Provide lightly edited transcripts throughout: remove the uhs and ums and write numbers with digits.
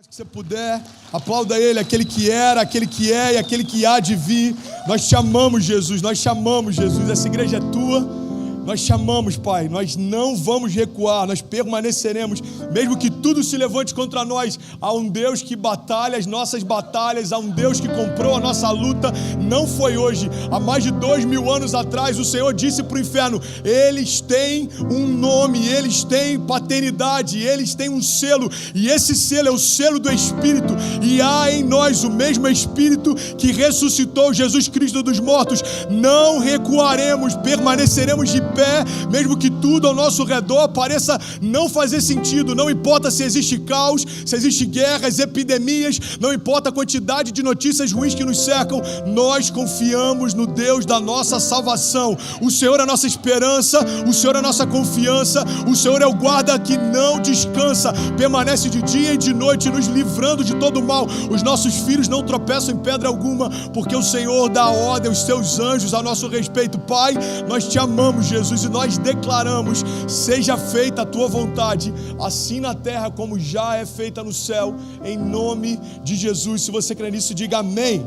Que você puder, aplauda Ele, aquele que era, aquele que é e aquele que há de vir. Nós te amamos, Jesus, nós te amamos, Jesus. Essa igreja é tua, nós te amamos, Pai. Nós não vamos recuar, nós permaneceremos, mesmo que tudo se levante contra nós. Há um Deus que batalha as nossas batalhas, há um Deus que comprou a nossa luta. Não foi hoje, há mais de 2000 anos atrás, o Senhor disse para o inferno: eles têm um nome, eles têm paternidade, eles têm um selo, e esse selo é o selo do Espírito, e há em nós o mesmo Espírito que ressuscitou Jesus Cristo dos mortos. Não recuaremos, permaneceremos de pé, mesmo que tudo ao nosso redor pareça não fazer sentido. Não importa se existe caos, se existe guerras, epidemias, não importa a quantidade de notícias ruins que nos cercam, nós confiamos no Deus da nossa salvação. O Senhor é a nossa esperança, o Senhor é a nossa confiança, o Senhor é o guarda que não descansa, permanece de dia e de noite, nos livrando de todo mal. Os nossos filhos não tropeçam em pedra alguma, porque o Senhor dá ordem aos seus anjos a nosso respeito. Pai, nós te amamos, Jesus, e nós declaramos: seja feita a tua vontade, assim na terra como já é feita no céu, em nome de Jesus. Se você crê nisso, diga amém.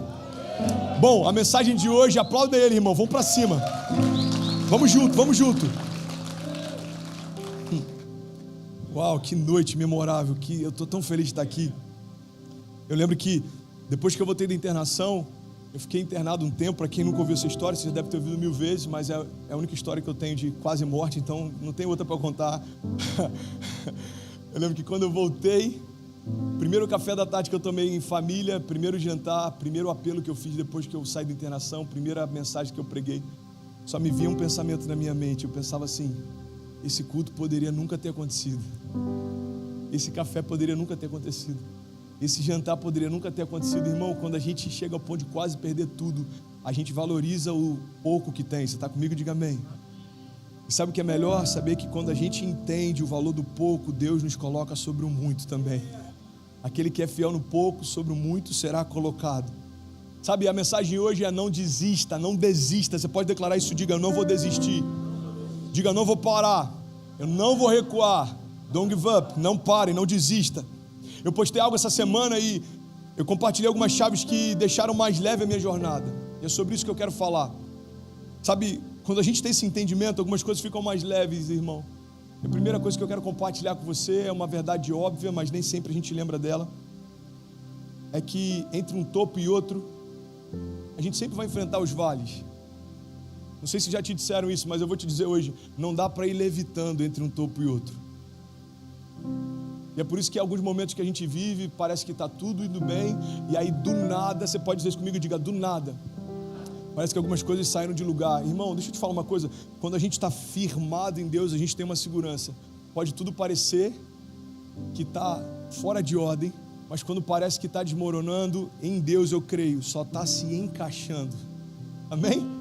Bom, a mensagem de hoje, aplauda ele, irmão, vamos para cima. Vamos junto, vamos junto. Uau, que noite memorável, eu estou tão feliz de estar aqui. Eu lembro que depois que eu voltei da internação, eu fiquei internado um tempo. Para quem nunca ouviu essa história, você já deve ter ouvido 1000 vezes, mas é a única história que eu tenho de quase morte, então não tem outra para contar. Eu lembro que quando eu voltei, primeiro café da tarde que eu tomei em família, primeiro jantar, primeiro apelo que eu fiz depois que eu saí da internação, primeira mensagem que eu preguei, só me vinha um pensamento na minha mente. Eu pensava assim: esse culto poderia nunca ter acontecido, esse café poderia nunca ter acontecido, esse jantar poderia nunca ter acontecido. Irmão, quando a gente chega ao ponto de quase perder tudo, a gente valoriza o pouco que tem. Você está comigo? Diga amém. E sabe o que é melhor? Saber que quando a gente entende o valor do pouco, Deus nos coloca sobre o muito também. Aquele que é fiel no pouco, sobre o muito será colocado. Sabe, a mensagem de hoje é: não desista, não desista. Você pode declarar isso, diga: eu não vou desistir. Diga: eu não vou parar, eu não vou recuar. Don't give up, não pare, não desista. Eu postei algo essa semana e eu compartilhei algumas chaves que deixaram mais leve a minha jornada. E é sobre isso que eu quero falar. Sabe, quando a gente tem esse entendimento, algumas coisas ficam mais leves, irmão. A primeira coisa que eu quero compartilhar com você é uma verdade óbvia, mas nem sempre a gente lembra dela. É que entre um topo e outro, a gente sempre vai enfrentar os vales. Não sei se já te disseram isso, mas eu vou te dizer hoje: não dá para ir levitando entre um topo e outro. E é por isso que em alguns momentos que a gente vive, parece que está tudo indo bem, e aí do nada, você pode dizer isso comigo, diga: do nada, parece que algumas coisas saíram de lugar. Irmão, deixa eu te falar uma coisa: quando a gente está firmado em Deus, a gente tem uma segurança. Pode tudo parecer que está fora de ordem, mas quando parece que está desmoronando, em Deus eu creio, só está se encaixando. Amém?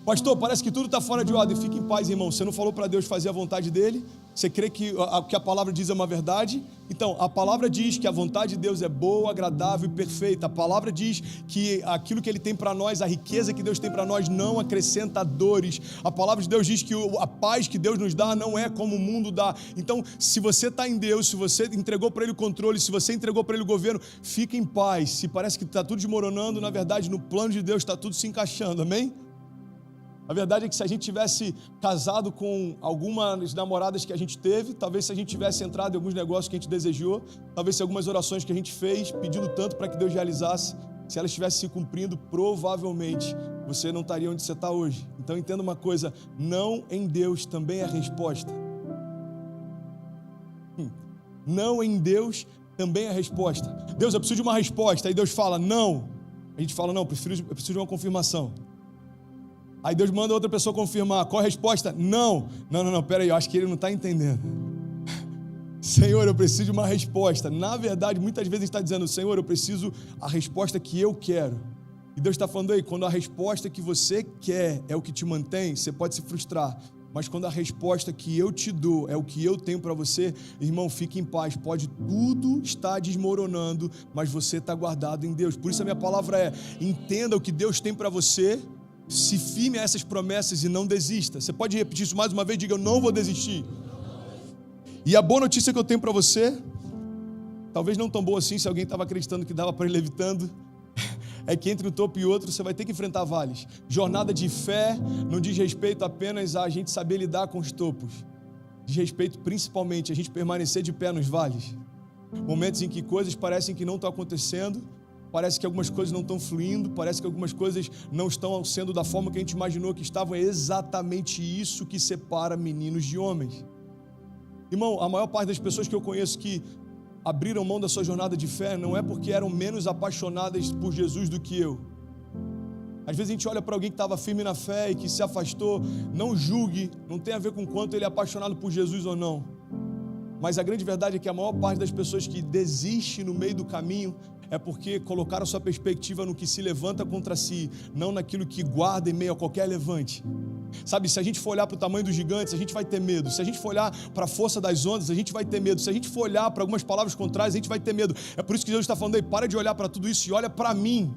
Pastor, parece que tudo está fora de ordem. Fique em paz, irmão. Você não falou para Deus fazer a vontade dele? Você crê que o que a palavra diz é uma verdade? Então, a palavra diz que a vontade de Deus é boa, agradável e perfeita. A palavra diz que aquilo que Ele tem para nós, a riqueza que Deus tem para nós, não acrescenta dores. A palavra de Deus diz que a paz que Deus nos dá não é como o mundo dá. Então, se você está em Deus, se você entregou para Ele o controle, se você entregou para Ele o governo, fique em paz. Se parece que está tudo desmoronando, na verdade, no plano de Deus está tudo se encaixando, amém? A verdade é que se a gente tivesse casado com algumas namoradas que a gente teve, talvez se a gente tivesse entrado em alguns negócios que a gente desejou, talvez se algumas orações que a gente fez, pedindo tanto para que Deus realizasse, se elas estivessem se cumprindo, provavelmente você não estaria onde você está hoje. Então entenda uma coisa: não em Deus também é a resposta. Não em Deus também é a resposta. Deus, eu preciso de uma resposta. Aí Deus fala: não. A gente fala: não, eu preciso de uma confirmação. Aí Deus manda outra pessoa confirmar. Qual a resposta? Não, peraí, eu acho que ele não está entendendo. Senhor, eu preciso de uma resposta. Na verdade, muitas vezes a gente está dizendo: Senhor, eu preciso a resposta que eu quero. E Deus está falando aí: quando a resposta que você quer é o que te mantém, você pode se frustrar. Mas quando a resposta que eu te dou é o que eu tenho para você, irmão, fique em paz. Pode tudo estar desmoronando, mas você está guardado em Deus. Por isso a minha palavra é: entenda o que Deus tem para você, se firme a essas promessas e não desista. Você pode repetir isso mais uma vez? Diga: eu não vou desistir. E a boa notícia que eu tenho para você talvez não tão boa assim, se alguém estava acreditando que dava para ir levitando, é que entre um topo e outro você vai ter que enfrentar vales. Jornada de fé não diz respeito apenas a gente saber lidar com os topos, diz respeito principalmente a gente permanecer de pé nos vales. Momentos em que coisas parecem que não estão acontecendo, parece que algumas coisas não estão fluindo, parece que algumas coisas não estão sendo da forma que a gente imaginou que estavam. É exatamente isso que separa meninos de homens. Irmão, a maior parte das pessoas que eu conheço que abriram mão da sua jornada de fé não é porque eram menos apaixonadas por Jesus do que eu. Às vezes a gente olha para alguém que estava firme na fé e que se afastou. Não julgue, não tem a ver com quanto ele é apaixonado por Jesus ou não. Mas a grande verdade é que a maior parte das pessoas que desiste no meio do caminho é porque colocaram sua perspectiva no que se levanta contra si, não naquilo que guarda em meio a qualquer levante. Sabe, se a gente for olhar para o tamanho dos gigantes, a gente vai ter medo. Se a gente for olhar para a força das ondas, a gente vai ter medo. Se a gente for olhar para algumas palavras contrárias, a gente vai ter medo. É por isso que Deus está falando aí, para de olhar para tudo isso e olha para mim.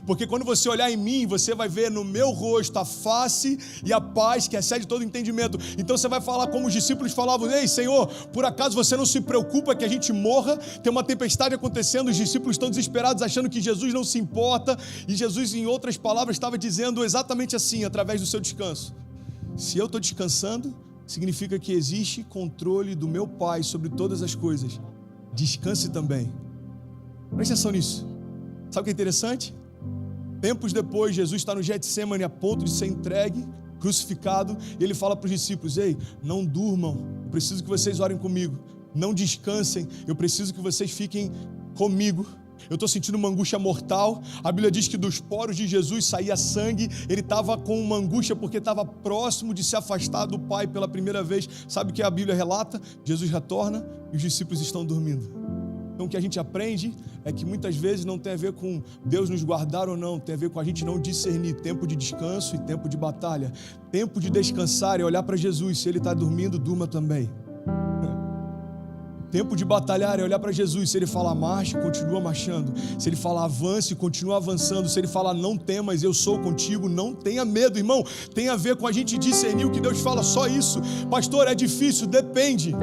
Porque quando você olhar em mim, você vai ver no meu rosto a face e a paz que excede todo entendimento. Então você vai falar como os discípulos falavam: ei, Senhor, por acaso você não se preocupa que a gente morra? Tem uma tempestade acontecendo, os discípulos estão desesperados achando que Jesus não se importa. E Jesus, em outras palavras, estava dizendo exatamente assim, através do seu descanso: se eu estou descansando, significa que existe controle do meu Pai sobre todas as coisas. Descanse também. Presta atenção nisso. Sabe o que é interessante? Tempos depois, Jesus está no Getsemane a ponto de ser entregue, crucificado, e ele fala para os discípulos: ei, não durmam, eu preciso que vocês orem comigo, não descansem, eu preciso que vocês fiquem comigo. Eu estou sentindo uma angústia mortal. A Bíblia diz que dos poros de Jesus saía sangue. Ele estava com uma angústia porque estava próximo de se afastar do Pai pela primeira vez. Sabe o que a Bíblia relata? Jesus retorna e os discípulos estão dormindo. Então o que a gente aprende é que muitas vezes não tem a ver com Deus nos guardar ou não, tem a ver com a gente não discernir tempo de descanso e tempo de batalha. Tempo de descansar é olhar para Jesus, se Ele está dormindo, durma também. Tempo de batalhar é olhar para Jesus, se Ele falar marche, continua marchando. Se Ele falar avance, continua avançando. Se Ele falar não temas, eu sou contigo, não tenha medo, irmão. Tem a ver com a gente discernir o que Deus fala, só isso. Pastor, é difícil, depende.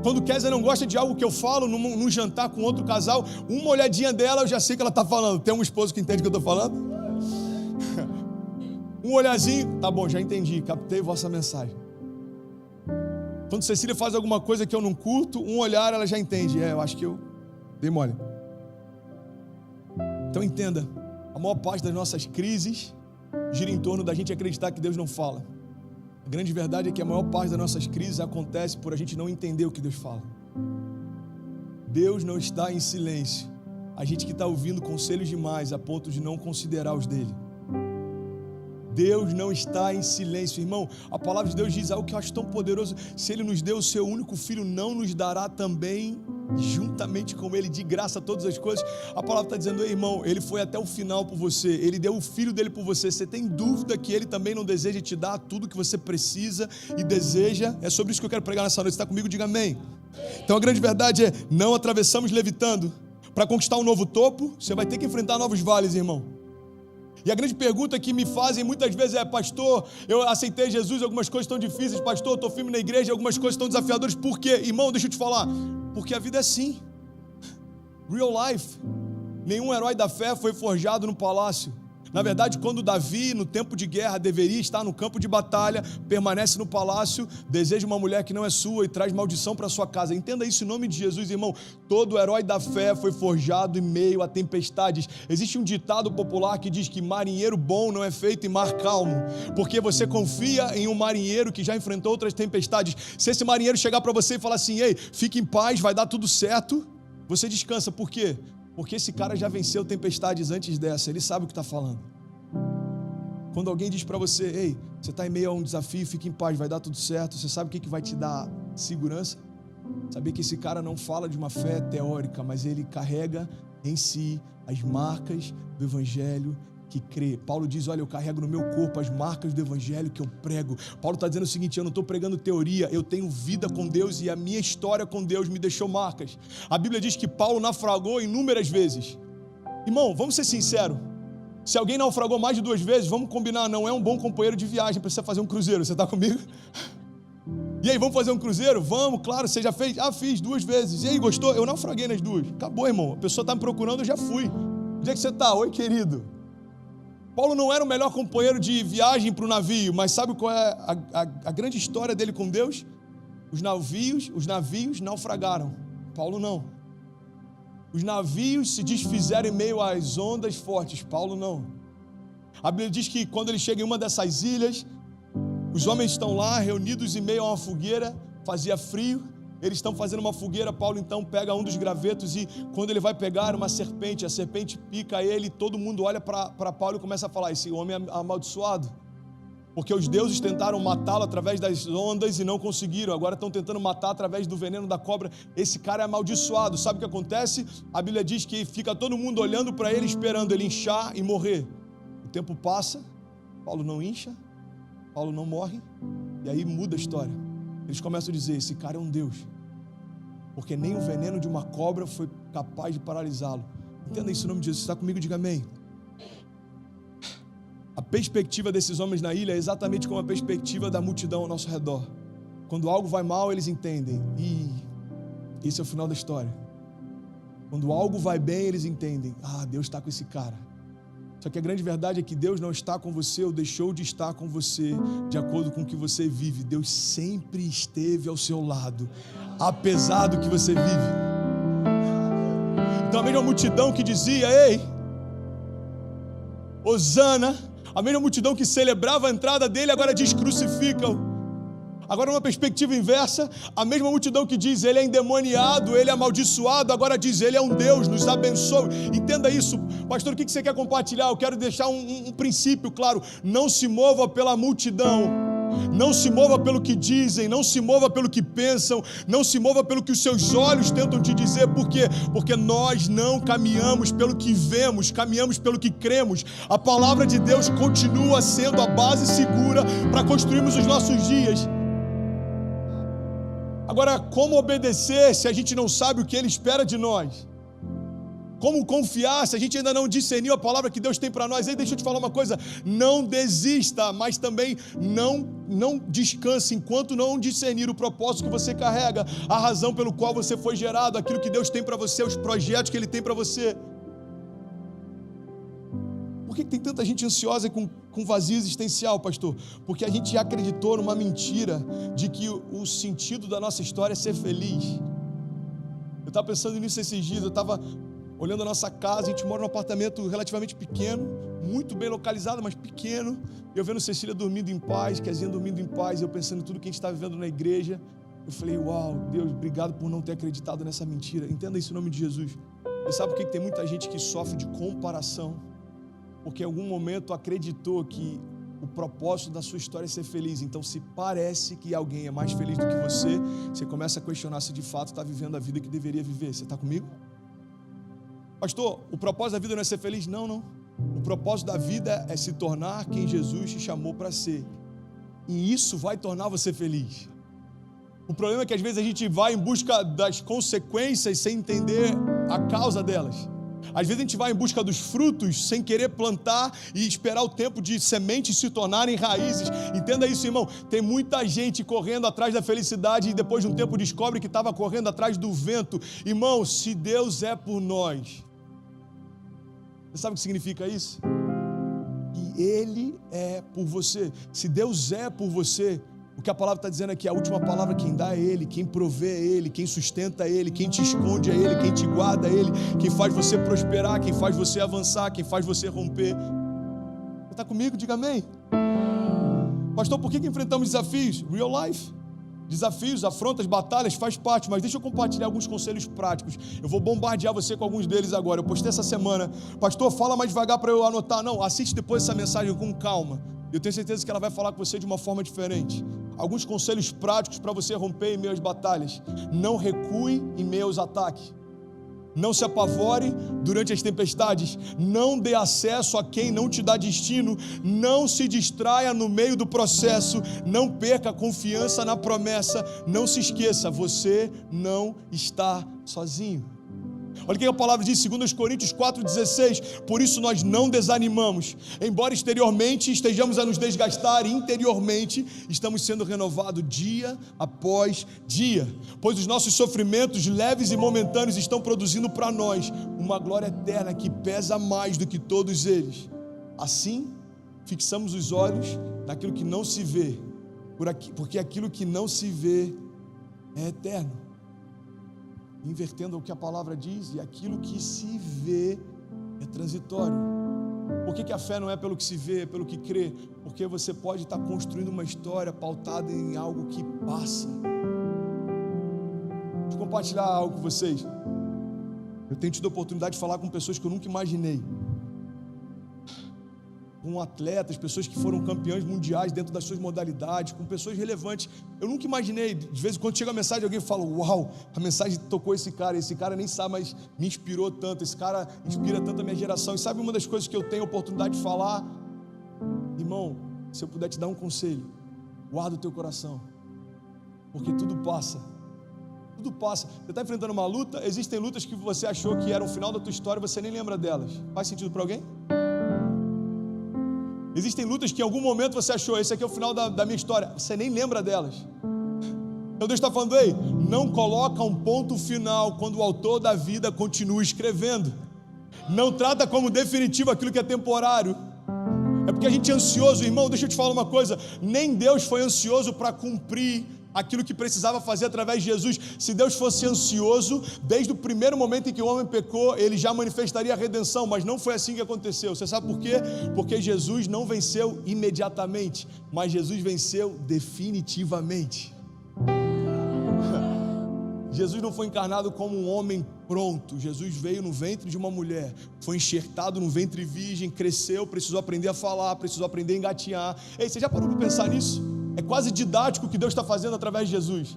Quando Kézia não gosta de algo que eu falo num jantar com outro casal, uma olhadinha dela eu já sei que ela está falando. Tem um esposo que entende o que eu estou falando? Um olhazinho, tá bom, já entendi, captei vossa mensagem. Quando Cecília faz alguma coisa que eu não curto, um olhar ela já entende. Eu acho que eu dei mole. Então entenda, a maior parte das nossas crises gira em torno da gente acreditar que Deus não fala. A grande verdade é que a maior parte das nossas crises acontece por a gente não entender o que Deus fala. Deus não está em silêncio. A gente que está ouvindo conselhos demais a ponto de não considerar os dele. Deus não está em silêncio, irmão. A palavra de Deus diz algo que eu acho tão poderoso: se Ele nos deu o seu único filho, não nos dará também juntamente com Ele de graça todas as coisas? A palavra está dizendo: ei, irmão, Ele foi até o final por você, Ele deu o filho dele por você. Você tem dúvida que Ele também não deseja te dar tudo que você precisa e deseja? É sobre isso que eu quero pregar nessa noite. Você está comigo? Diga amém. Então a grande verdade é: não atravessamos levitando. Para conquistar um novo topo, você vai ter que enfrentar novos vales, irmão. E a grande pergunta que me fazem muitas vezes é: pastor, eu aceitei Jesus, algumas coisas estão difíceis. Pastor, eu estou firme na igreja, algumas coisas estão desafiadoras. Por quê? Irmão, deixa eu te falar. Porque a vida é assim. Real life. Nenhum herói da fé foi forjado no palácio. Na verdade, quando Davi, no tempo de guerra, deveria estar no campo de batalha, permanece no palácio, deseja uma mulher que não é sua e traz maldição para sua casa. Entenda isso em nome de Jesus, irmão. Todo herói da fé foi forjado em meio a tempestades. Existe um ditado popular que diz que marinheiro bom não é feito em mar calmo, porque você confia em um marinheiro que já enfrentou outras tempestades. Se esse marinheiro chegar para você e falar assim: ei, fique em paz, vai dar tudo certo, você descansa. Por quê? Porque esse cara já venceu tempestades antes dessa, ele sabe o que está falando. Quando alguém diz para você: ei, você está em meio a um desafio, fique em paz, vai dar tudo certo, você sabe o que vai te dar segurança? Saber que esse cara não fala de uma fé teórica, mas ele carrega em si as marcas do evangelho que crê. Paulo diz: olha, eu carrego no meu corpo as marcas do evangelho que eu prego. Paulo está dizendo o seguinte: eu não estou pregando teoria, eu tenho vida com Deus e a minha história com Deus me deixou marcas. A Bíblia diz que Paulo naufragou inúmeras vezes. Irmão, vamos ser sinceros, se alguém naufragou mais de 2 vezes, vamos combinar, não é um bom companheiro de viagem para você fazer um cruzeiro. Você está comigo? E aí, vamos fazer um cruzeiro? Vamos, claro, você já fez? Ah, fiz 2 vezes. E aí, gostou? Eu naufraguei nas 2. Acabou, irmão. A pessoa está me procurando, eu já fui. Onde é que você está? Oi, querido. Paulo não era o melhor companheiro de viagem para o navio, mas sabe qual é a grande história dele com Deus? Os navios naufragaram. Paulo não. Os navios se desfizeram em meio às ondas fortes. Paulo não. A Bíblia diz que quando ele chega em uma dessas ilhas, os homens estão lá reunidos em meio a uma fogueira, fazia frio, eles estão fazendo uma fogueira. Paulo então pega um dos gravetos e quando ele vai pegar uma serpente, a serpente pica ele, todo mundo olha para Paulo e começa a falar: esse homem é amaldiçoado, porque os deuses tentaram matá-lo através das ondas e não conseguiram, agora estão tentando matar através do veneno da cobra. Esse cara é amaldiçoado. Sabe o que acontece? A Bíblia diz que fica todo mundo olhando para ele, esperando ele inchar e morrer. O tempo passa, Paulo não incha, Paulo não morre, e aí muda a história. Eles começam a dizer: esse cara é um Deus, porque nem o veneno de uma cobra foi capaz de paralisá-lo. Entenda isso em nome de Jesus. Você está comigo? Diga amém. A perspectiva desses homens na ilha é exatamente como a perspectiva da multidão ao nosso redor. Quando algo vai mal, eles entendem: e esse é o final da história. Quando algo vai bem, eles entendem: ah, Deus está com esse cara. Só que a grande verdade é que Deus não está com você ou deixou de estar com você de acordo com o que você vive. Deus sempre esteve ao seu lado, apesar do que você vive. Então a mesma multidão que dizia: ei, Hosana, a mesma multidão que celebrava a entrada dele, agora diz: crucificam. Agora numa perspectiva inversa, a mesma multidão que diz: ele é endemoniado, ele é amaldiçoado, agora diz: ele é um Deus, nos abençoe. Entenda isso. Pastor, o que você quer compartilhar? Eu quero deixar um princípio claro: não se mova pela multidão, não se mova pelo que dizem, não se mova pelo que pensam, não se mova pelo que os seus olhos tentam te dizer. Por quê? Porque nós não caminhamos pelo que vemos, caminhamos pelo que cremos. A palavra de Deus continua sendo a base segura para construirmos os nossos dias. Agora, como obedecer se a gente não sabe o que Ele espera de nós? Como confiar se a gente ainda não discerniu a palavra que Deus tem para nós? Aí deixa eu te falar uma coisa: não desista, mas também não descanse enquanto não discernir o propósito que você carrega, a razão pelo qual você foi gerado, aquilo que Deus tem para você, os projetos que Ele tem para você. Por que tem tanta gente ansiosa com vazio existencial, pastor? Porque a gente acreditou numa mentira de que o sentido da nossa história é ser feliz. Eu estava pensando nisso esses dias. Eu estava olhando a nossa casa, a gente mora num apartamento relativamente pequeno, muito bem localizado, mas pequeno. Eu vendo Cecília dormindo em paz, Kezinha dormindo em paz, eu pensando em tudo que a gente está vivendo na igreja. Eu falei: uau, Deus, obrigado por não ter acreditado nessa mentira. Entenda isso em nome de Jesus. Você sabe por que tem muita gente que sofre de comparação? Porque em algum momento acreditou que o propósito da sua história é ser feliz. Então, se parece que alguém é mais feliz do que você começa a questionar se de fato está vivendo a vida que deveria viver. Você está comigo? Pastor, o propósito da vida não é ser feliz? Não. O propósito da vida é se tornar quem Jesus te chamou para ser. E isso vai tornar você feliz. O problema é que às vezes a gente vai em busca das consequências sem entender a causa delas. Às vezes a gente vai em busca dos frutos sem querer plantar e esperar o tempo de sementes se tornarem raízes. Entenda isso, irmão. Tem muita gente correndo atrás da felicidade e depois de um tempo descobre que estava correndo atrás do vento. Irmão, se Deus é por nós, você sabe o que significa isso? Que Ele é por você. Se Deus é por você, o que a palavra está dizendo aqui, a última palavra quem dá é Ele, quem provê é Ele, quem sustenta é Ele, quem te esconde é Ele, quem te guarda é Ele, quem faz você prosperar, quem faz você avançar, quem faz você romper. Você está comigo? Diga amém. Pastor, por que enfrentamos desafios? Real life. Desafios, afrontas, batalhas, faz parte, mas deixa eu compartilhar alguns conselhos práticos. Eu vou bombardear você com alguns deles agora. Eu postei essa semana. Pastor, fala mais devagar para eu anotar. Não, assiste depois essa mensagem com calma. Eu tenho certeza que ela vai falar com você de uma forma diferente. Alguns conselhos práticos para você romper em meio às batalhas. Não recue em meio aos ataques. Não se apavore durante as tempestades. Não dê acesso a quem não te dá destino. Não se distraia no meio do processo. Não perca a confiança na promessa. Não se esqueça, você não está sozinho. Olha o que a palavra diz, 2 Coríntios 4,16. Por isso nós não desanimamos, embora exteriormente estejamos a nos desgastar, interiormente estamos sendo renovados dia após dia, pois os nossos sofrimentos leves e momentâneos estão produzindo para nós uma glória eterna que pesa mais do que todos eles. Assim, fixamos os olhos naquilo que não se vê, porque aquilo que não se vê é eterno. Invertendo o que a palavra diz, e aquilo que se vê é transitório. Por que a fé não é pelo que se vê, é pelo que crê? Porque você pode estar construindo uma história pautada em algo que passa. Deixa eu compartilhar algo com vocês. Eu tenho tido a oportunidade de falar com pessoas que eu nunca imaginei, com atletas, pessoas que foram campeões mundiais dentro das suas modalidades, com pessoas relevantes. Eu nunca imaginei, de vez em quando chega a mensagem, alguém fala, uau, a mensagem tocou esse cara nem sabe, mas me inspirou tanto, esse cara inspira tanto a minha geração. E sabe uma das coisas que eu tenho a oportunidade de falar? Irmão, se eu puder te dar um conselho, guarda o teu coração, porque tudo passa. Tudo passa. Você está enfrentando uma luta, existem lutas que você achou que eram o final da tua história, você nem lembra delas. Faz sentido para alguém? Existem lutas que em algum momento você achou, esse aqui é o final da minha história, você nem lembra delas. Então Deus está falando, ei, não coloca um ponto final quando o autor da vida continua escrevendo. Não trata como definitivo aquilo que é temporário. É porque a gente é ansioso, irmão, deixa eu te falar uma coisa, nem Deus foi ansioso para cumprir aquilo que precisava fazer através de Jesus. Se Deus fosse ansioso, desde o primeiro momento em que o homem pecou, ele já manifestaria a redenção, mas não foi assim que aconteceu. Você sabe por quê? Porque Jesus não venceu imediatamente, mas Jesus venceu definitivamente. Jesus não foi encarnado como um homem pronto. Jesus veio no ventre de uma mulher, foi enxertado no ventre virgem, cresceu, precisou aprender a falar, precisou aprender a engatinhar. Ei, você já parou para pensar nisso? É quase didático o que Deus está fazendo através de Jesus.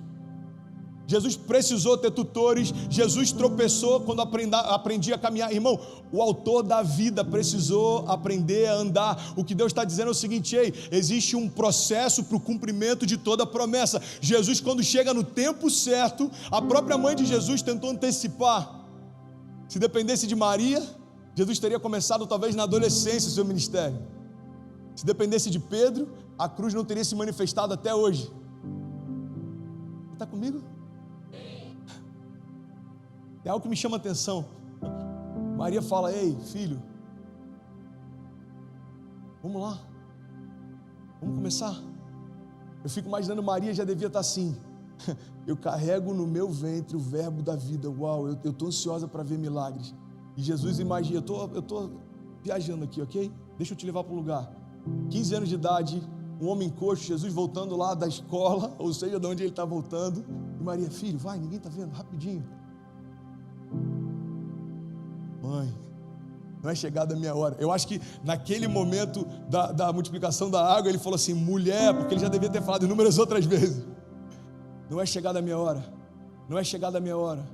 Jesus precisou ter tutores, Jesus tropeçou quando aprendia a caminhar. Irmão, o autor da vida precisou aprender a andar. O que Deus está dizendo é o seguinte, ei, existe um processo para o cumprimento de toda a promessa. Jesus, quando chega no tempo certo, a própria mãe de Jesus tentou antecipar. Se dependesse de Maria, Jesus teria começado talvez na adolescência o seu ministério. Se dependesse de Pedro, a cruz não teria se manifestado até hoje. Está comigo? É algo que me chama a atenção. Maria fala, ei, filho, vamos lá, vamos começar. Eu fico imaginando, Maria já devia estar assim, eu carrego no meu ventre o verbo da vida, uau, eu estou ansiosa para ver milagres. E Jesus imagina, eu estou viajando aqui, ok? Deixa eu te levar para um lugar. 15 anos de idade, um homem coxo, Jesus voltando lá da escola, ou seja, de onde ele está voltando, e Maria, filho, vai, ninguém está vendo, rapidinho. Mãe, não é chegada a minha hora. Eu acho que naquele momento da multiplicação da água, ele falou assim, mulher, porque ele já devia ter falado inúmeras outras vezes, não é chegada a minha hora, não é chegada a minha hora,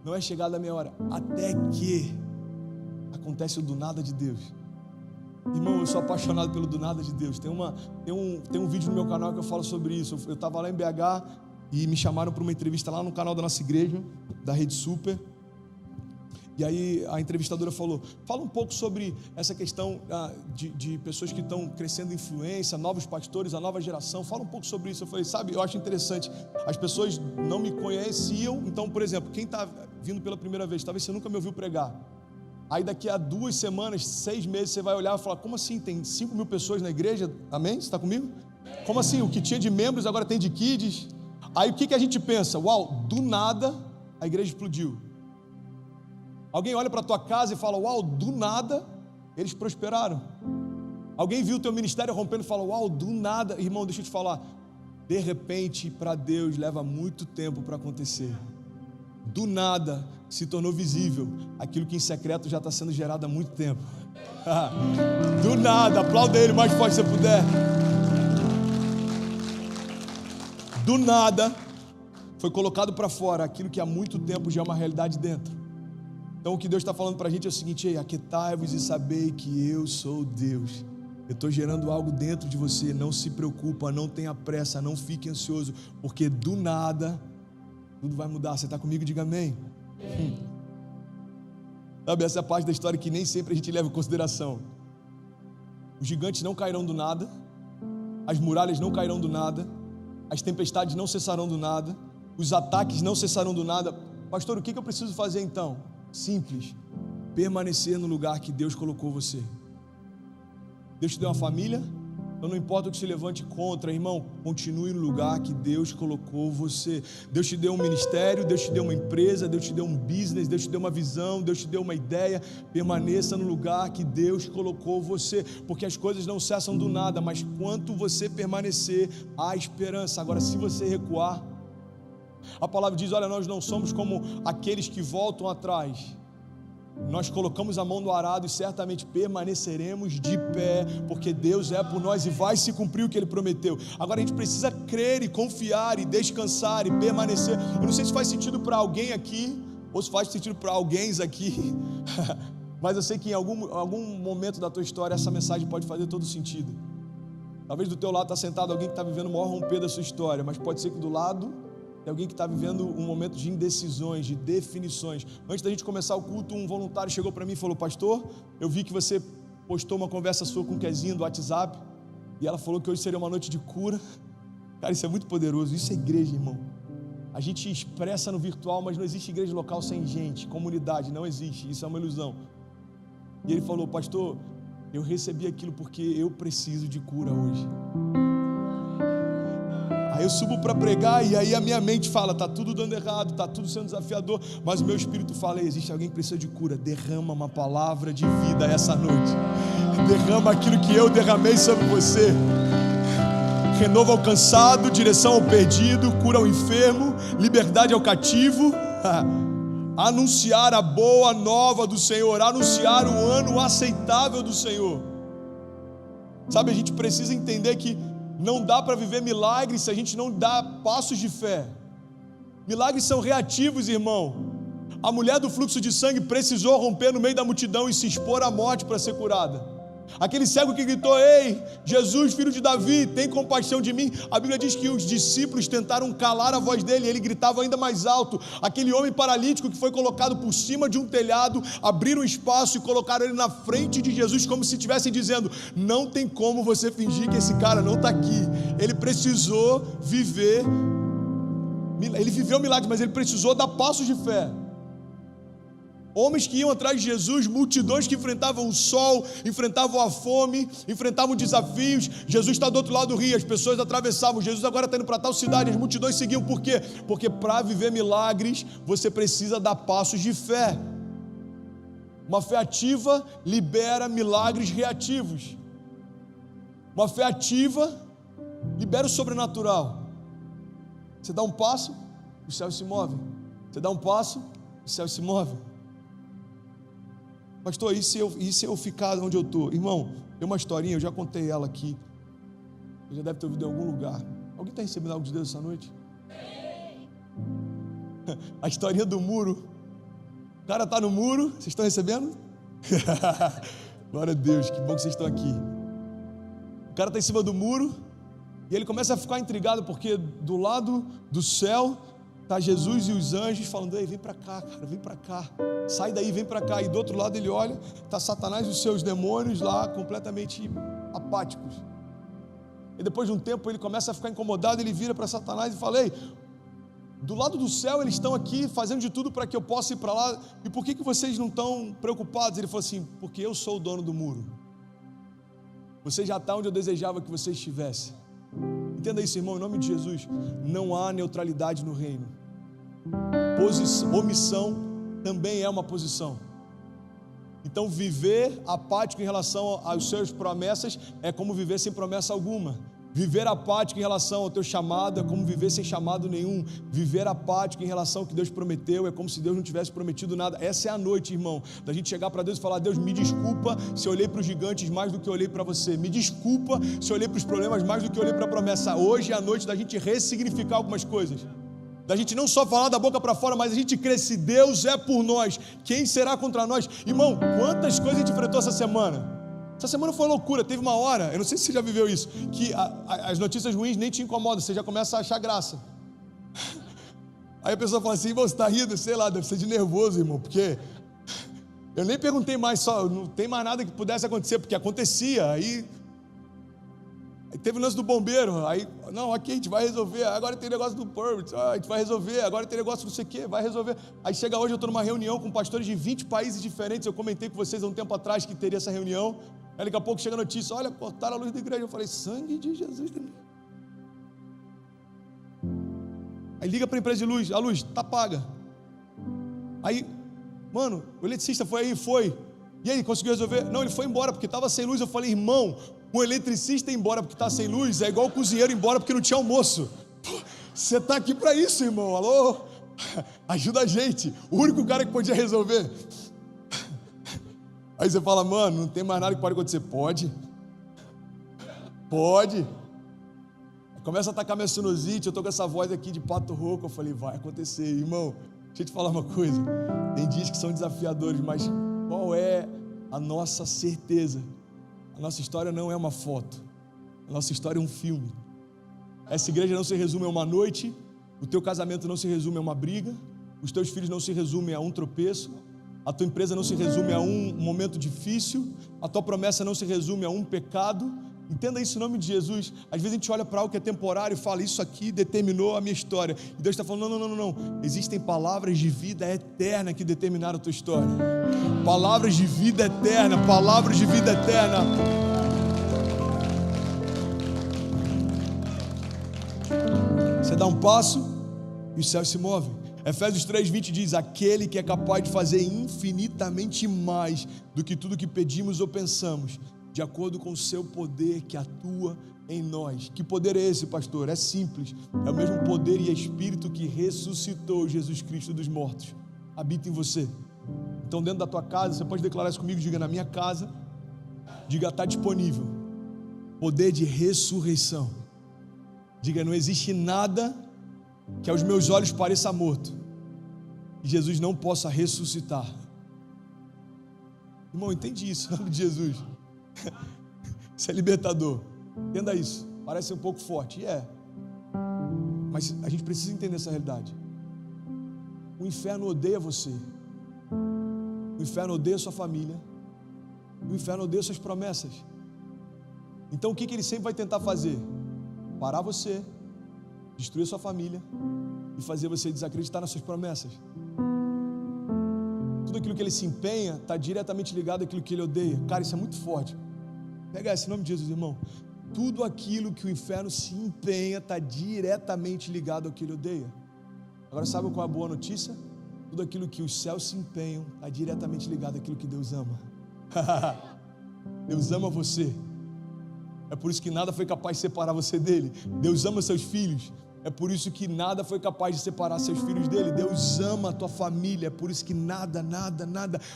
não é chegada a minha hora, até que acontece o do nada de Deus. Irmão, eu sou apaixonado pelo do nada de Deus. Tem um vídeo no meu canal que eu falo sobre isso. Eu estava lá em BH e me chamaram para uma entrevista lá no canal da nossa igreja, da Rede Super. E aí a entrevistadora falou, fala um pouco sobre essa questão de pessoas que estão crescendo em influência, novos pastores, a nova geração, fala um pouco sobre isso. Eu falei, sabe, eu acho interessante, as pessoas não me conheciam, então, por exemplo, quem está vindo pela primeira vez, talvez você nunca me ouviu pregar, aí daqui a 2 semanas, 6 meses, você vai olhar e falar, como assim, tem 5.000 pessoas na igreja, amém? Você está comigo? Como assim, o que tinha de membros agora tem de kids? Aí o que a gente pensa? Uau, do nada a igreja explodiu. Alguém olha para a tua casa e fala, uau, do nada eles prosperaram. Alguém viu o teu ministério rompendo e fala, uau, do nada. Irmão, deixa eu te falar, de repente para Deus leva muito tempo para acontecer. Do nada se tornou visível aquilo que em secreto já está sendo gerado há muito tempo. Do nada, aplauda ele mais forte se você puder. Do nada foi colocado para fora aquilo que há muito tempo já é uma realidade dentro. Então o que Deus está falando para a gente é o seguinte, ei, aquietai-vos e sabei que eu sou Deus. Eu estou gerando algo dentro de você, não se preocupa, não tenha pressa, não fique ansioso, porque do nada tudo vai mudar. Você está comigo? Diga amém. Sabe, essa é a parte da história que nem sempre a gente leva em consideração. Os gigantes não cairão do nada, as muralhas não cairão do nada, as tempestades não cessarão do nada, os ataques não cessarão do nada. Pastor, o que eu preciso fazer então? Simples, permanecer no lugar que Deus colocou você. Deus te deu uma família, então não importa o que se levante contra, irmão, continue no lugar que Deus colocou você. Deus te deu um ministério, Deus te deu uma empresa, Deus te deu um business, Deus te deu uma visão, Deus te deu uma ideia. Permaneça no lugar que Deus colocou você, porque as coisas não cessam do nada, mas quanto você permanecer, há esperança. Agora, se você recuar, a palavra diz, olha, nós não somos como aqueles que voltam atrás. Nós colocamos a mão no arado e certamente permaneceremos de pé, porque Deus é por nós e vai se cumprir o que Ele prometeu. Agora a gente precisa crer e confiar e descansar e permanecer. Eu não sei se faz sentido para alguém aqui, ou se faz sentido para alguém aqui, mas eu sei que em algum momento da tua história essa mensagem pode fazer todo sentido. Talvez do teu lado está sentado alguém que está vivendo o maior romper da sua história, mas pode ser que do lado tem alguém que está vivendo um momento de indecisões, de definições. Antes da gente começar o culto, um voluntário chegou para mim e falou, pastor, eu vi que você postou uma conversa sua com o Kezinho do WhatsApp, e ela falou que hoje seria uma noite de cura. Cara, isso é muito poderoso, isso é igreja, irmão. A gente expressa no virtual, mas não existe igreja local sem gente, comunidade, não existe, isso é uma ilusão. E ele falou, pastor, eu recebi aquilo porque eu preciso de cura hoje. Aí eu subo para pregar e aí a minha mente fala, está tudo dando errado, está tudo sendo desafiador, mas o meu espírito fala, existe alguém que precisa de cura, derrama uma palavra de vida essa noite, derrama aquilo que eu derramei sobre você, renovo ao cansado, direção ao perdido, cura ao enfermo, liberdade ao cativo, anunciar a boa nova do Senhor, anunciar o ano aceitável do Senhor. Sabe, a gente precisa entender que não dá para viver milagres se a gente não dá passos de fé. Milagres são reativos, irmão. A mulher do fluxo de sangue precisou romper no meio da multidão e se expor à morte para ser curada. Aquele cego que gritou, ei, Jesus, filho de Davi, tem compaixão de mim. A Bíblia diz que os discípulos tentaram calar a voz dele, e ele gritava ainda mais alto. Aquele homem paralítico que foi colocado por cima de um telhado, abriram um espaço e colocaram ele na frente de Jesus, como se estivessem dizendo, não tem como você fingir que esse cara não está aqui. Ele precisou viver, ele viveu milagres, mas ele precisou dar passos de fé. Homens que iam atrás de Jesus, multidões que enfrentavam o sol, enfrentavam a fome, enfrentavam desafios. Jesus está do outro lado do rio, as pessoas atravessavam. Jesus agora está indo para tal cidade, as multidões seguiam. Por quê? Porque para viver milagres, você precisa dar passos de fé. Uma fé ativa libera milagres reativos. Uma fé ativa libera o sobrenatural. Você dá um passo, os céus se movem. Você dá um passo, os céus se movem. Pastor, e se eu ficar onde eu estou? Irmão, tem uma historinha, eu já contei ela aqui. Você já deve ter ouvido em algum lugar. Alguém está recebendo algo de Deus essa noite? A historinha do muro. O cara está no muro, vocês estão recebendo? Glória a Deus, que bom que vocês estão aqui. O cara está em cima do muro e ele começa a ficar intrigado porque do lado do céu está Jesus e os anjos falando, ei, vem para cá, cara, vem para cá, sai daí, vem para cá. E do outro lado ele olha, está Satanás e os seus demônios lá completamente apáticos. E depois de um tempo ele começa a ficar incomodado, ele vira para Satanás e fala, ei, do lado do céu eles estão aqui fazendo de tudo para que eu possa ir para lá, e por que vocês não estão preocupados? Ele falou assim, porque eu sou o dono do muro, você já está onde eu desejava que você estivesse. Entenda isso, irmão, em nome de Jesus. Não há neutralidade no reino. Omissão também é uma posição. Então viver apático em relação às suas promessas é como viver sem promessa alguma. Viver apático em relação ao teu chamado é como viver sem chamado nenhum. Viver apático em relação ao que Deus prometeu é como se Deus não tivesse prometido nada. Essa é a noite, irmão, da gente chegar para Deus e falar, Deus, me desculpa se eu olhei para os gigantes mais do que eu olhei para você. Me desculpa se eu olhei para os problemas mais do que eu olhei para a promessa. Hoje é a noite da gente ressignificar algumas coisas. Da gente não só falar da boca para fora, mas a gente crer, se Deus é por nós, quem será contra nós? Irmão, quantas coisas a gente enfrentou essa semana? Essa semana foi loucura, teve uma hora, eu não sei se você já viveu isso, que as notícias ruins nem te incomodam, você já começa a achar graça. Aí a pessoa fala assim, você está rindo, sei lá, deve ser de nervoso, irmão, porque Eu nem perguntei mais, só não tem mais nada que pudesse acontecer, porque acontecia. Aí teve o lance do bombeiro, aí, não, aqui a gente vai resolver, agora tem negócio do permit, a gente vai resolver, agora tem negócio não sei o que, vai resolver. Aí chega hoje, eu estou numa reunião com pastores de 20 países diferentes, eu comentei com vocês há um tempo atrás que teria essa reunião, aí daqui a pouco chega a notícia, olha, cortaram a luz da igreja, eu falei, sangue de Jesus. Aí liga para a empresa de luz, a luz está paga. Aí, mano, o eletricista foi aí, foi. E aí, conseguiu resolver? Não, ele foi embora porque estava sem luz. Eu falei, irmão, o eletricista ir embora porque está sem luz é igual o cozinheiro ir embora porque não tinha almoço. Você está aqui para isso, irmão, alô? Ajuda a gente, o único cara que podia resolver. Aí você fala, mano, não tem mais nada que pode acontecer. Pode. Começa a atacar minha sinusite, eu estou com essa voz aqui de pato rouco. Eu falei, vai acontecer, irmão. Deixa eu te falar uma coisa, tem dias que são desafiadores, mas qual é a nossa certeza? A nossa história não é uma foto, a nossa história é um filme. Essa igreja não se resume a uma noite, o teu casamento não se resume a uma briga, os teus filhos não se resumem a um tropeço, a tua empresa não se resume a um momento difícil, a tua promessa não se resume a um pecado. Entenda isso em nome de Jesus. Às vezes a gente olha para algo que é temporário e fala, isso aqui determinou a minha história, e Deus está falando, não, existem palavras de vida eterna que determinaram a tua história, palavras de vida eterna. Você dá um passo e os céus se movem. Efésios 3:20 diz, aquele que é capaz de fazer infinitamente mais do que tudo que pedimos ou pensamos, de acordo com o seu poder que atua em nós. Que poder é esse, pastor? É simples, é o mesmo poder e espírito que ressuscitou Jesus Cristo dos mortos, habita em você. Então dentro da tua casa, você pode declarar isso comigo, diga, na minha casa, diga, está disponível poder de ressurreição. Diga, não existe nada que aos meus olhos pareça morto, que Jesus não possa ressuscitar. Irmão, entende isso, em nome de Jesus. Isso é libertador, entenda isso. Parece um pouco forte, mas a gente precisa entender essa realidade. O inferno odeia você, o inferno odeia sua família, o inferno odeia suas promessas. Então o que ele sempre vai tentar fazer? Parar você, destruir sua família e fazer você desacreditar nas suas promessas. Tudo aquilo que ele se empenha está diretamente ligado àquilo que ele odeia. Cara, isso é muito forte. Pega esse nome de Jesus, irmão. Tudo aquilo que o inferno se empenha está diretamente ligado ao que ele odeia. Agora sabe qual é a boa notícia? Tudo aquilo que os céus se empenham está diretamente ligado àquilo que Deus ama. Deus ama você. É por isso que nada foi capaz de separar você dele. Deus ama seus filhos. É por isso que nada foi capaz de separar seus filhos dele. Deus ama a tua família. É por isso que nada.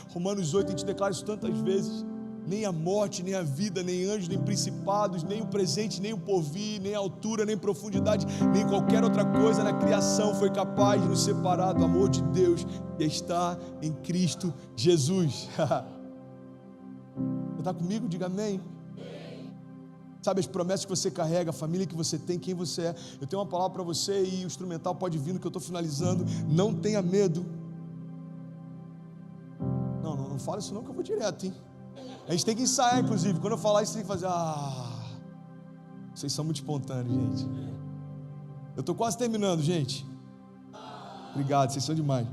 Romanos 8, a gente declara isso tantas vezes. Nem a morte, nem a vida, nem anjos, nem principados, nem o presente, nem o porvir, nem a altura, nem profundidade, nem qualquer outra coisa na criação foi capaz de nos separar do amor de Deus que está em Cristo Jesus. Você está comigo? Diga amém. Sabe as promessas que você carrega, a família que você tem, quem você é. Eu tenho uma palavra para você e o instrumental pode vir no que eu estou finalizando. Não tenha medo. Não fala isso não que eu vou direto, hein? A gente tem que ensaiar, inclusive. Quando eu falar isso, você tem que fazer. Vocês são muito espontâneos, gente. Eu estou quase terminando, gente. Obrigado, vocês são demais.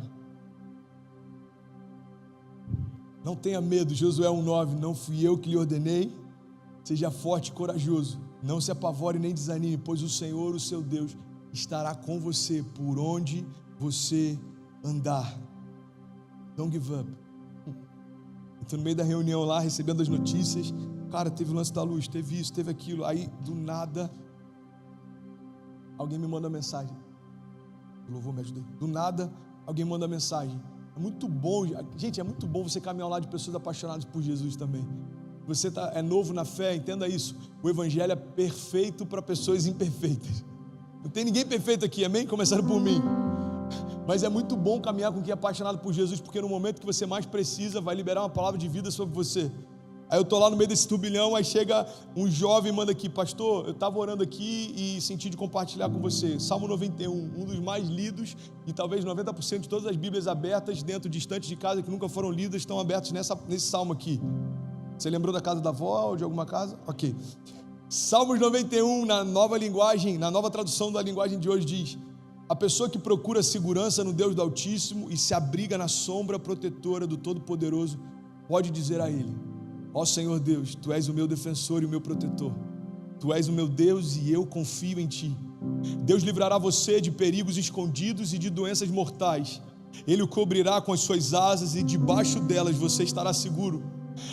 Não tenha medo, Josué 1:9. Não fui eu que lhe ordenei. Seja forte e corajoso. Não se apavore nem desanime, pois o Senhor, o seu Deus, estará com você por onde você andar. Don't give up. Estou no meio da reunião lá, recebendo as notícias. Cara, teve o lance da luz, teve isso, teve aquilo. Aí, do nada, alguém me manda uma mensagem. O louvor me ajuda aí. Do nada, alguém manda uma mensagem. É muito bom, gente, é muito bom você caminhar ao lado de pessoas apaixonadas por Jesus também. Você é novo na fé, entenda isso. O evangelho é perfeito para pessoas imperfeitas. Não tem ninguém perfeito aqui, amém? Começando por mim. Mas é muito bom caminhar com quem é apaixonado por Jesus, porque no momento que você mais precisa, vai liberar uma palavra de vida sobre você. Aí eu estou lá no meio desse turbilhão, aí chega um jovem e manda aqui: pastor, eu estava orando aqui e senti de compartilhar com você. Salmo 91, um dos mais lidos, e talvez 90% de todas as Bíblias abertas dentro, distantes de casa, que nunca foram lidas, estão abertas nesse salmo aqui. Você lembrou da casa da avó ou de alguma casa? Ok. Salmos 91, na nova linguagem, na nova tradução da linguagem de hoje, diz: a pessoa que procura segurança no Deus do Altíssimo e se abriga na sombra protetora do Todo-Poderoso, pode dizer a Ele: ó Senhor Deus, Tu és o meu defensor e o meu protetor. Tu és o meu Deus e eu confio em Ti. Deus livrará você de perigos escondidos e de doenças mortais. Ele o cobrirá com as suas asas e debaixo delas você estará seguro.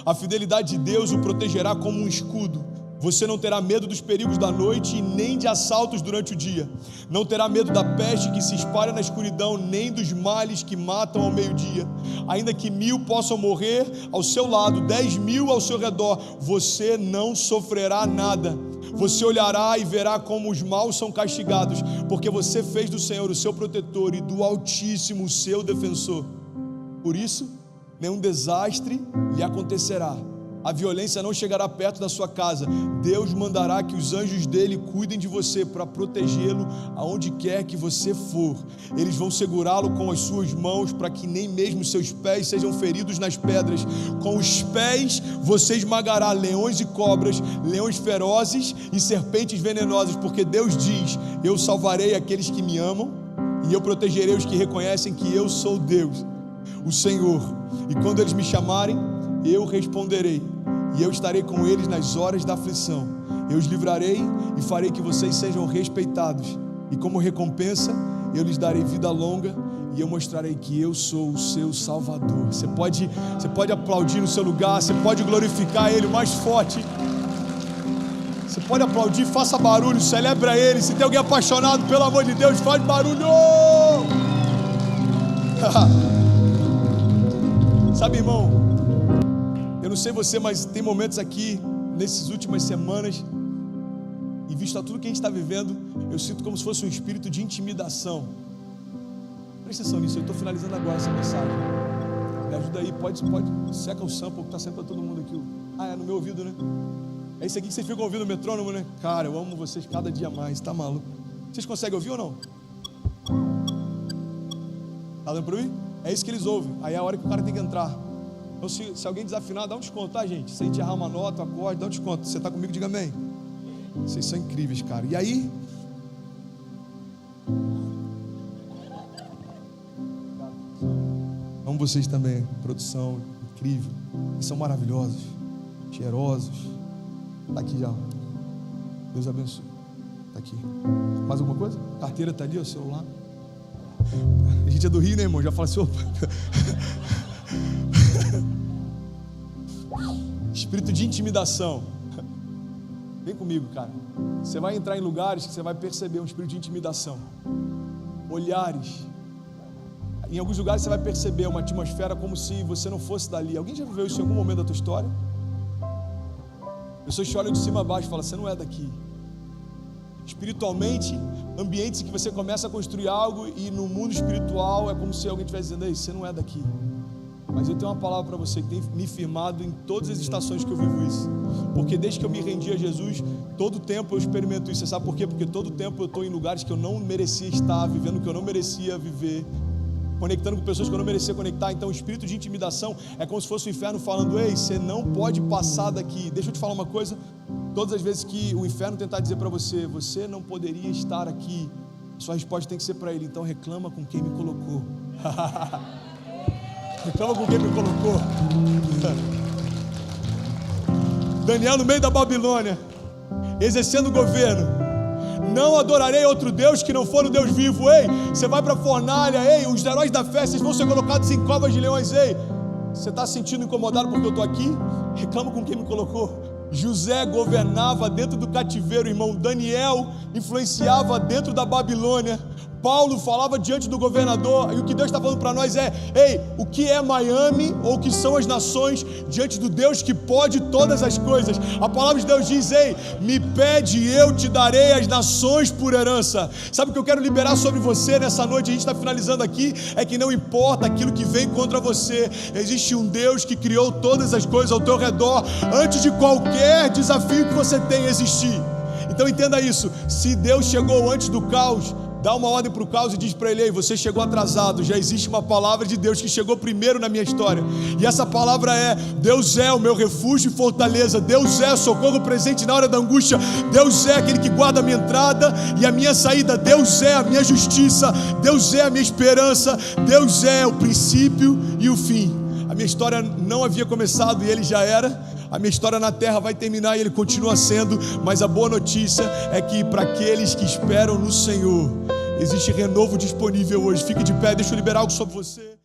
A fidelidade de Deus o protegerá como um escudo. Você não terá medo dos perigos da noite e nem de assaltos durante o dia. Não terá medo da peste que se espalha na escuridão, nem dos males que matam ao meio-dia. Ainda que 1000 possam morrer ao seu lado, 10.000 ao seu redor, você não sofrerá nada. Você olhará e verá como os maus são castigados, porque você fez do Senhor o seu protetor e do Altíssimo o seu defensor. Por isso, nenhum desastre lhe acontecerá. A violência não chegará perto da sua casa. Deus mandará que os anjos dele cuidem de você para protegê-lo aonde quer que você for. Eles vão segurá-lo com as suas mãos para que nem mesmo seus pés sejam feridos nas pedras. Com os pés você esmagará leões e cobras, leões ferozes e serpentes venenosas, porque Deus diz: eu salvarei aqueles que me amam e eu protegerei os que reconhecem que eu sou Deus, o Senhor. E quando eles me chamarem, eu responderei, e eu estarei com eles nas horas da aflição. Eu os livrarei e farei que vocês sejam respeitados, e como recompensa eu lhes darei vida longa, e eu mostrarei que eu sou o seu Salvador. Você pode aplaudir no seu lugar, você pode glorificar Ele mais forte. Você pode aplaudir, faça barulho, celebra Ele. Se tem alguém apaixonado, pelo amor de Deus, faz barulho. Sabe, irmão, eu não sei você, mas tem momentos aqui, nessas últimas semanas, e visto a tudo que a gente está vivendo, eu sinto como se fosse um espírito de intimidação. Presta atenção nisso, eu estou finalizando agora essa mensagem. Me ajuda aí, pode, seca o sample que está saindo para todo mundo aqui. Ah, é no meu ouvido, né? É isso aqui que vocês ficam ouvindo o metrônomo, né? Cara, eu amo vocês cada dia mais, tá maluco? Vocês conseguem ouvir ou não? Tá dando para ouvir? É isso que eles ouvem, aí é a hora que o cara tem que entrar. Então se alguém desafinar, dá um desconto, tá, gente? Se a gente errar uma nota, um acorde, dá um desconto. Você está comigo, diga amém. Vocês são incríveis, cara. E aí? Amo vocês também. Produção incrível. Eles são maravilhosos, cheirosos. Tá aqui já. Deus abençoe. Tá aqui. Mais alguma coisa? Carteira tá ali, o celular. A gente é do Rio, né, irmão? Já fala assim, opa. Espírito de intimidação. Vem comigo, cara. Você vai entrar em lugares que você vai perceber um espírito de intimidação. Olhares. Em alguns lugares você vai perceber uma atmosfera como se você não fosse dali. Alguém já viveu isso em algum momento da tua história? Pessoas te olham de cima a baixo e falam: você não é daqui. Espiritualmente, ambientes em que você começa a construir algo e no mundo espiritual é como se alguém estivesse dizendo: ei, você não é daqui. Mas eu tenho uma palavra para você que tem me firmado em todas as estações que eu vivo isso. Porque desde que eu me rendi a Jesus, todo tempo eu experimento isso. Você sabe por quê? Porque todo tempo eu estou em lugares que eu não merecia estar, vivendo o que eu não merecia viver, conectando com pessoas que eu não merecia conectar. Então o espírito de intimidação é como se fosse o inferno falando: ei, você não pode passar daqui. Deixa eu te falar uma coisa: todas as vezes que o inferno tentar dizer para você: você não poderia estar aqui, sua resposta tem que ser para ele: então reclama com quem me colocou. Reclama com quem me colocou. Daniel no meio da Babilônia, exercendo o governo: não adorarei outro Deus que não for o Deus vivo. Ei, você vai para a fornalha. Ei, os heróis da fé, vocês vão ser colocados em covas de leões. Ei, você está se sentindo incomodado porque eu estou aqui? Reclama com quem me colocou. José governava dentro do cativeiro, irmão. Daniel influenciava dentro da Babilônia. Paulo falava diante do governador, e o que Deus está falando para nós é: ei, o que é Miami, ou o que são as nações, diante do Deus que pode todas as coisas? A palavra de Deus diz: ei, me pede e eu te darei as nações por herança. Sabe o que eu quero liberar sobre você nessa noite? A gente está finalizando aqui, é que não importa aquilo que vem contra você, existe um Deus que criou todas as coisas ao teu redor, antes de qualquer desafio que você tenha existir. Então entenda isso: se Deus chegou antes do caos, dá uma ordem para o caos e diz para ele: ei, você chegou atrasado. Já existe uma palavra de Deus que chegou primeiro na minha história, e essa palavra é: Deus é o meu refúgio e fortaleza, Deus é socorro presente na hora da angústia, Deus é aquele que guarda a minha entrada e a minha saída, Deus é a minha justiça, Deus é a minha esperança, Deus é o princípio e o fim. A minha história não havia começado e ele já era. A minha história na terra vai terminar e ele continua sendo. Mas a boa notícia é que para aqueles que esperam no Senhor, existe renovo disponível hoje. Fique de pé, deixa eu liberar algo sobre você.